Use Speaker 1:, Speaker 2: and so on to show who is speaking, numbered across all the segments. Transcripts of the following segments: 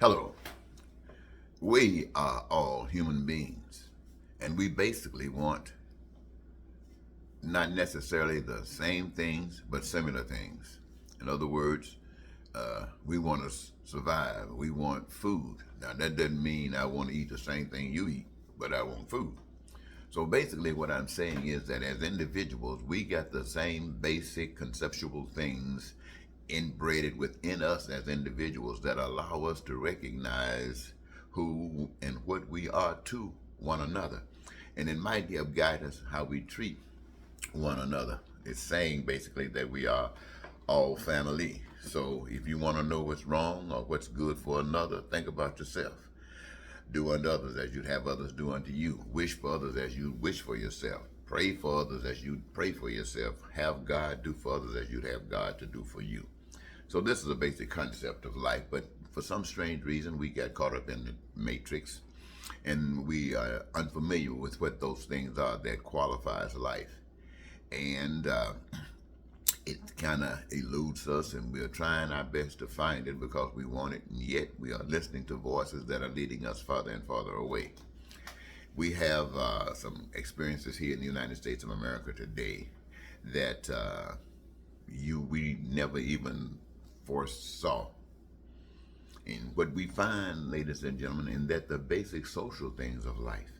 Speaker 1: Hello. We are all human beings, and we basically want not necessarily the same things, but similar things. In other words, we want to survive. We want food. Now, that doesn't mean I want to eat the same thing you eat, but I want food. So basically, what I'm saying is that as individuals, we got the same basic conceptual things inbred within us as individuals that allow us to recognize who and what we are to one another. And it might help guide us how we treat one another. It's saying basically that we are all family. So if you want to know what's wrong or what's good for another, think about yourself. Do unto others as you'd have others do unto you. Wish for others as you wish for yourself. Pray for others as you pray for yourself. Have God do for others as you'd have God to do for you. So this is a basic concept of life, but for some strange reason, we got caught up in the matrix, and we are unfamiliar with what those things are that qualifies life. And it kind of eludes us, and we're trying our best to find it because we want it, and yet we are listening to voices that are leading us farther and farther away. We have some experiences here in the United States of America today that we never even foresaw. And what we find, ladies and gentlemen, in that the basic social things of life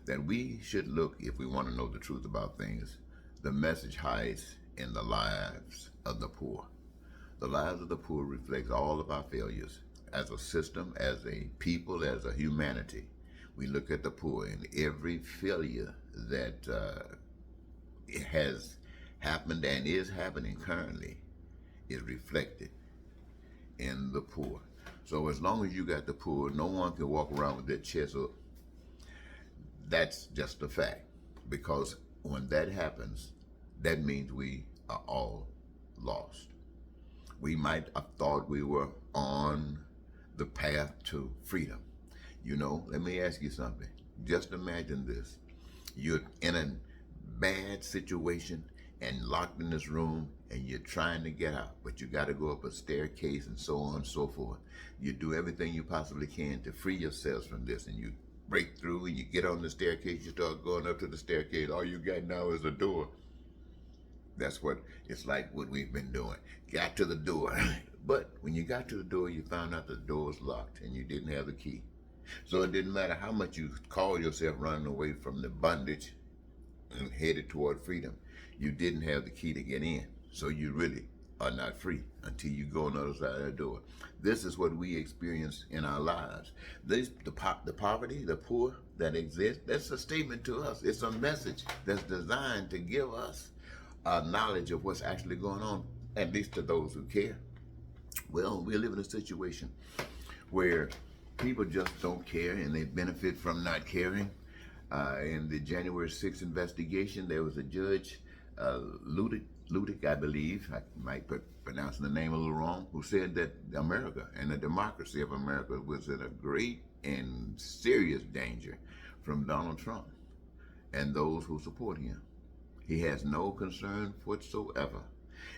Speaker 1: that we should look, if we want to know the truth about things, the message hides in the lives of the poor. The lives of the poor reflect all of our failures as a system, as a people, as a humanity. We look at the poor, and every failure that has happened and is happening currently is reflected in the poor. So as long as you got the poor, no one can walk around with their chest up. That's just a fact. Because when that happens, that means we are all lost. We might have thought we were on the path to freedom. Let me ask you something. Just imagine this. You're in a bad situation and locked in this room, and you're trying to get out, but you got to go up a staircase and so on and so forth. You do everything you possibly can to free yourselves from this, and you break through and you get on the staircase. You start going up to the staircase. All you got now is a door. That's what it's like, what we've been doing. Got to the door. But when you got to the door, you found out the door was locked and you didn't have the key. So it didn't matter how much you called yourself running away from the bondage and headed toward freedom. You didn't have the key to get in. So you really are not free until you go on the other side of the door. This is what we experience in our lives. The poverty, the poor that exists, that's a statement to us. It's a message that's designed to give us knowledge of what's actually going on, at least to those who care. Well, we live in a situation where people just don't care and they benefit from not caring. In the January 6th investigation, there was a judge, Ludick, I believe, I might be pronouncing the name a little wrong, who said that America and the democracy of America was in a great and serious danger from Donald Trump and those who support him. He has no concern whatsoever.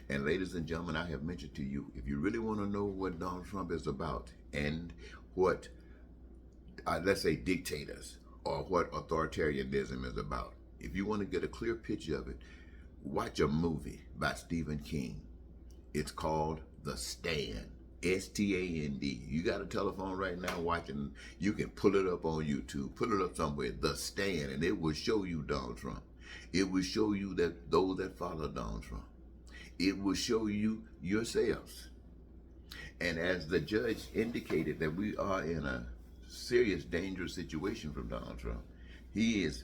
Speaker 1: And ladies and gentlemen, I have mentioned to you, if you really want to know what Donald Trump is about and what, let's say, dictators or what authoritarianism is about, if you want to get a clear picture of it, watch a movie by Stephen King. It's called The Stand. Stand. You got a telephone right now watching, you can pull it up on YouTube, put it up somewhere, The Stand, and it will show you Donald Trump. It will show you that those that follow Donald Trump. It will show you yourselves. And as the judge indicated that we are in a serious, dangerous situation from Donald Trump, he is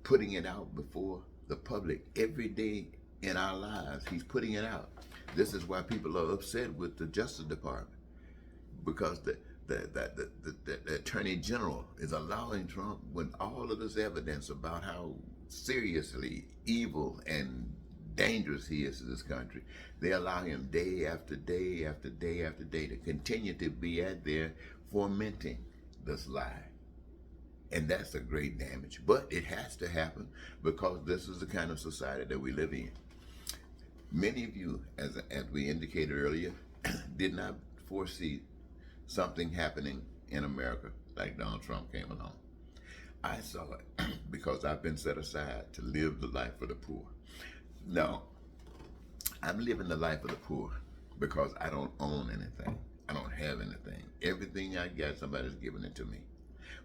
Speaker 1: putting it out before the public every day in our lives. He's putting it out. This is why people are upset with the Justice Department, because the Attorney General is allowing Trump, with all of this evidence about how seriously evil and dangerous he is to this country, they allow him day after day after day after day to continue to be out there fomenting this lie. And that's a great damage. But it has to happen because this is the kind of society that we live in. Many of you, as we indicated earlier, did not foresee something happening in America, like Donald Trump came along. I saw it because I've been set aside to live the life of the poor. Now, I'm living the life of the poor because I don't own anything. I don't have anything. Everything I got, somebody's giving it to me.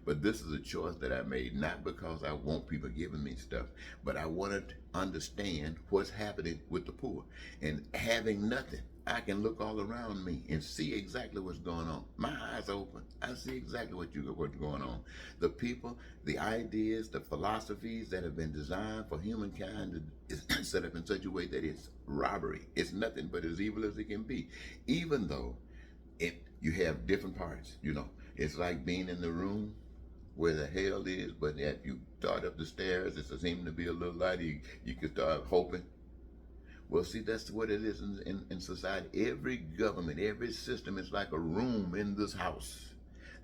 Speaker 1: But this is a choice that I made, not because I want people giving me stuff, but I wanted to understand what's happening with the poor. And having nothing, I can look all around me and see exactly what's going on. My eyes are open. I see exactly what's going on. The people, the ideas, the philosophies that have been designed for humankind is set up in such a way that it's robbery. It's nothing but as evil as it can be. Even though you have different parts, It's like being in the room where the hell is, but if you start up the stairs, it seems to be a little lighter. You can start hoping. Well, see, that's what it is in society. Every government, every system is like a room in this house.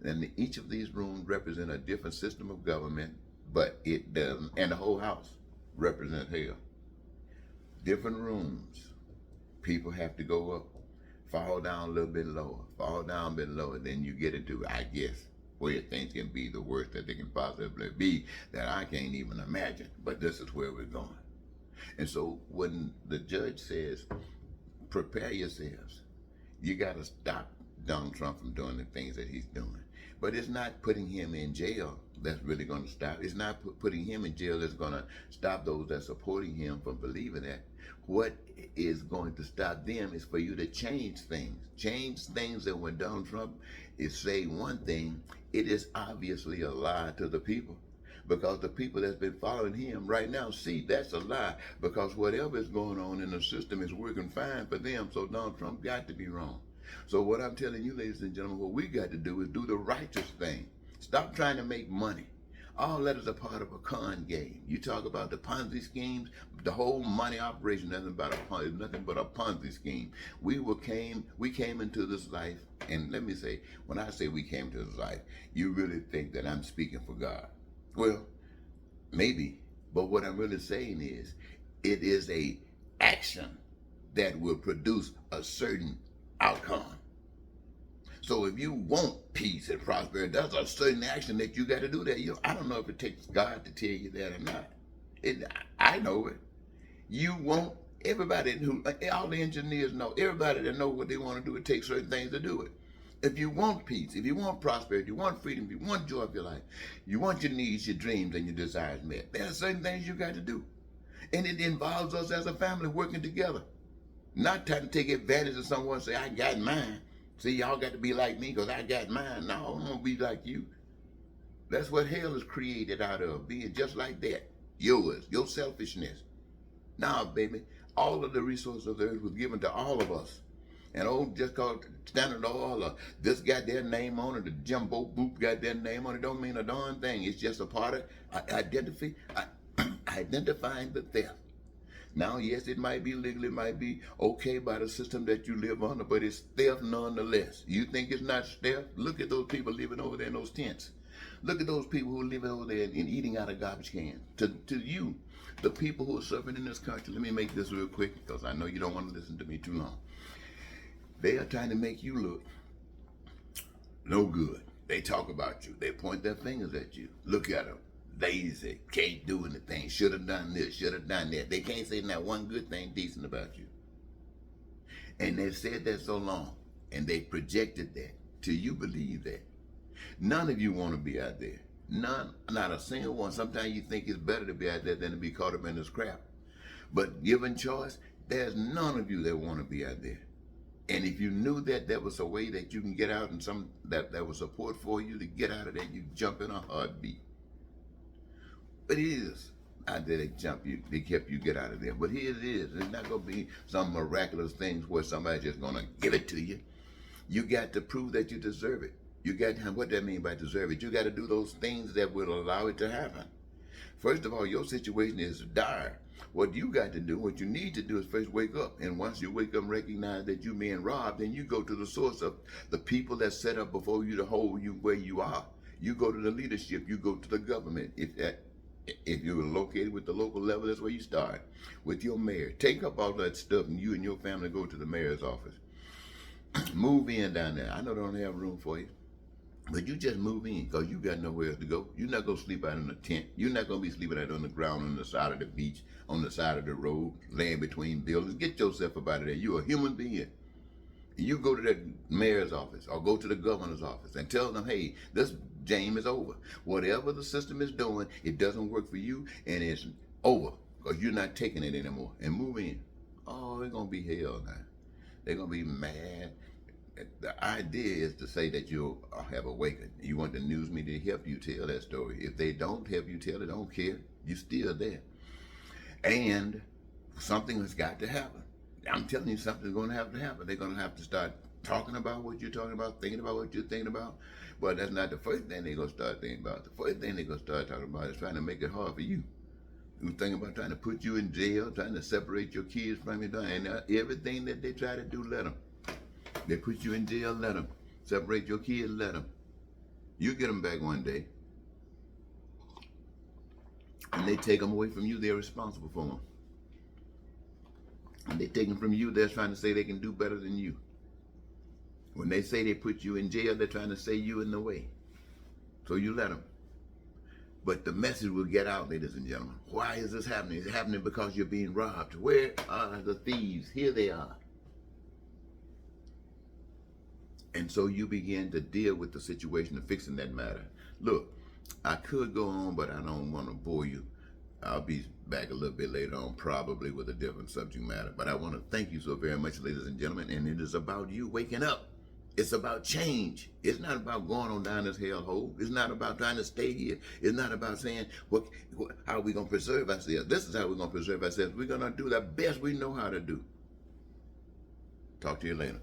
Speaker 1: And each of these rooms represent a different system of government, but it doesn't. And the whole house represents hell. Different rooms. People have to go up, fall down a little bit lower, fall down a bit lower. Then you get into, I guess, where things can be the worst that they can possibly be that I can't even imagine. But this is where we're going. And so when the judge says, prepare yourselves, you got to stop Donald Trump from doing the things that he's doing. But it's not putting him in jail that's really going to stop. It's not putting him in jail that's going to stop those that are supporting him from believing that. What is going to stop them is for you to change things. Change things that when Donald Trump is saying one thing, it is obviously a lie to the people. Because the people that's been following him right now see that's a lie. Because whatever is going on in the system is working fine for them. So Donald Trump got to be wrong. So what I'm telling you, ladies and gentlemen, what we got to do is do the righteous thing. Stop trying to make money. All that is a part of a con game. You talk about the Ponzi schemes, the whole money operation is nothing but a Ponzi scheme. We came into this life, and let me say, when I say we came to this life, you really think that I'm speaking for God. Well, maybe, but what I'm really saying is, it is a action that will produce a certain outcome. So if you want peace and prosperity, that's a certain action that you got to do that. I don't know if it takes God to tell you that or not. I know it. You want everybody all the engineers know, everybody that know what they want to do, it takes certain things to do it. If you want peace, if you want prosperity, you want freedom, if you want joy of your life, you want your needs, your dreams, and your desires met, there are certain things you got to do. And it involves us as a family working together. Not trying to take advantage of someone and say, I got mine. See, y'all got to be like me because I got mine. No, I'm going to be like you. That's what hell is created out of, being just like that. Yours, your selfishness. Now, baby, all of the resources of the earth was given to all of us. And just called Standard Oil, or this got their name on it, the Jumbo Boop got their name on it, don't mean a darn thing. It's just a part of identifying the theft. Now, yes, it might be legal, it might be okay by the system that you live under, but it's theft nonetheless. You think it's not theft? Look at those people living over there in those tents. Look at those people who are living over there and eating out of garbage cans. To you, the people who are suffering in this country, let me make this real quick because I know you don't want to listen to me too long. They are trying to make you look no good. They talk about you. They point their fingers at you. Look at them. Lazy. Can't do anything. Should have done this. Should have done that. They can't say not one good thing decent about you. And they've said that so long. And they projected that till you believe that. None of you want to be out there. None. Not a single one. Sometimes you think it's better to be out there than to be caught up in this crap. But given choice, there's none of you that want to be out there. And if you knew that there was a way that you can get out and that was support for you to get out of there, you jump in a heartbeat. But it is out there they kept you get out of there. But here it is. It's not going to be some miraculous things where somebody's just going to give it to you. You got to prove that you deserve it. You got to, what that mean by deserve it? You got to do those things that will allow it to happen. First of all, your situation is dire. What you got to do, what you need to do is first wake up. And once you wake up and recognize that you're being robbed, then you go to the source of the people that set up before you to hold you where you are. You go to the leadership. You go to the government. If you're located with the local level, that's where you start. With your mayor. Take up all that stuff and you and your family go to the mayor's office. Move in down there. I know they don't have room for you. But you just move in because you got nowhere else to go. You're not going to sleep out in a tent. You're not going to be sleeping out on the ground on the side of the beach, on the side of the road, laying between buildings. Get yourself up out of there. You're a human being. You go to that mayor's office or go to the governor's office and tell them, hey, this game is over. Whatever the system is doing, it doesn't work for you and it's over because you're not taking it anymore. And move in. Oh, it's going to be hell now. They're going to be mad. The idea is to say that you have awakened. You want the news media to help you tell that story. If they don't help you tell it, don't care. You're still there. And something has got to happen. I'm telling you, something's going to have to happen. They're going to have to start talking about what you're talking about, thinking about what you're thinking about. But that's not the first thing they're going to start thinking about. The first thing they're going to start talking about is trying to make it hard for you. Who's thinking about trying to put you in jail, trying to separate your kids from you, and everything that they try to do, let them. They put you in jail, let them. Separate your kids, let them. You get them back one day. And they take them away from you, they're responsible for them. And they take them from you, they're trying to say they can do better than you. When they say they put you in jail, they're trying to say you in the way. So you let them. But the message will get out, ladies and gentlemen. Why is this happening? It's happening because you're being robbed. Where are the thieves? Here they are. And so you begin to deal with the situation of fixing that matter. Look, I could go on, but I don't want to bore you. I'll be back a little bit later on, probably with a different subject matter. But I want to thank you so very much, ladies and gentlemen. And it is about you waking up. It's about change. It's not about going on down this hellhole. It's not about trying to stay here. It's not about saying, how are we going to preserve ourselves? This is how we're going to preserve ourselves. We're going to do the best we know how to do. Talk to you later.